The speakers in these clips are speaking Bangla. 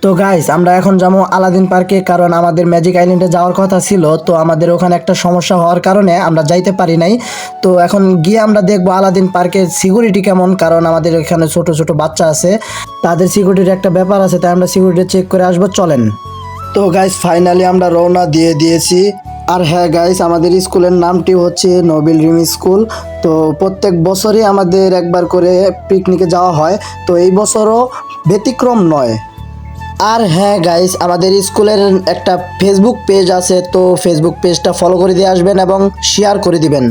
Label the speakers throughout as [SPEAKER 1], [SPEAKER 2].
[SPEAKER 1] তো গাইস আমরা এখন যাবো আলাদিন পার্কে, কারণ আমাদের ম্যাজিক আইল্যান্ডে যাওয়ার কথা ছিল। তো আমাদের ওখানে একটা সমস্যা হওয়ার কারণে আমরা যাইতে পারি নাই। তো এখন গিয়ে আমরা দেখবো আলাদিন পার্কের সিকিউরিটি কেমন, কারণ আমাদের এখানে ছোট ছোট বাচ্চা আছে, তাদের সিকিউরিটির একটা ব্যাপার আছে, তাই আমরা সিকিউরিটি চেক করে আসবো, চলেন। তো গাইস ফাইনালি আমরা রওনা দিয়ে দিয়েছি। আর হ্যাঁ গাইস, আমাদের স্কুলের নামটি হচ্ছে নবিল ড্রিম স্কুল। তো প্রত্যেক বছরই আমাদের একবার করে পিকনিকে যাওয়া হয়, তো এই বছরও ব্যতিক্রম নয়। আর হ্যাঁ গাইস, আমাদের স্কুলের একটা ফেসবুক পেজ আছে, তো ফেসবুক পেজটা ফলো করে দিয়ে আসবেন এবং শেয়ার করে দিবেন।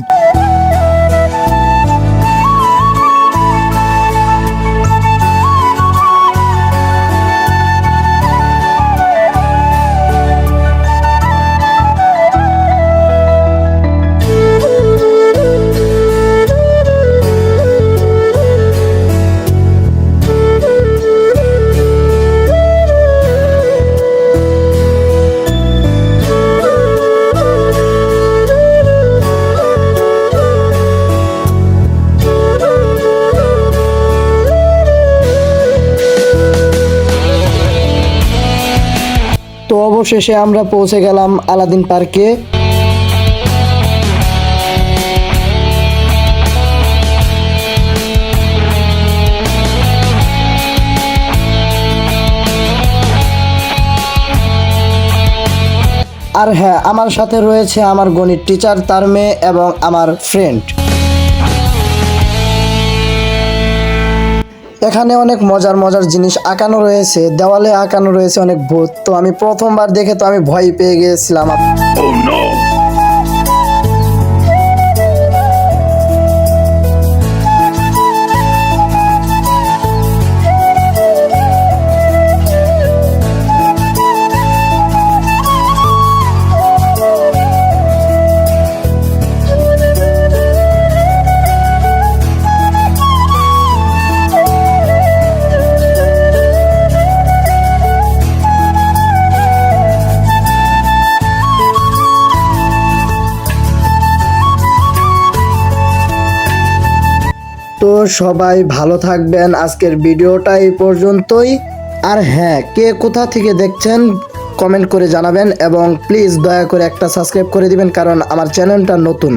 [SPEAKER 1] তো অবশেষে আমরা পৌঁছে গেলাম আলাদিন পার্কে। আর হ্যাঁ, আমার সাথে রয়েছে আমার গণিত টিচার, তার মেয়ে এবং আমার ফ্রেন্ড। এখানে অনেক মজার মজার জিনিস আঁকানো রয়েছে, দেওয়ালে আঁকানো রয়েছে অনেক ভূত। তো আমি প্রথমবার দেখে তো আমি ভয় পেয়ে গিয়েছিলাম। তো সবাই ভালো থাকবেন, আজকের ভিডিওটা এই পর্যন্তই। আর হ্যাঁ, কে কোথা থেকে দেখছেন কমেন্ট করে জানাবেন এবং প্লিজ দয়া করে একটা সাবস্ক্রাইব করে দিবেন, কারণ আমার চ্যানেলটা নতুন।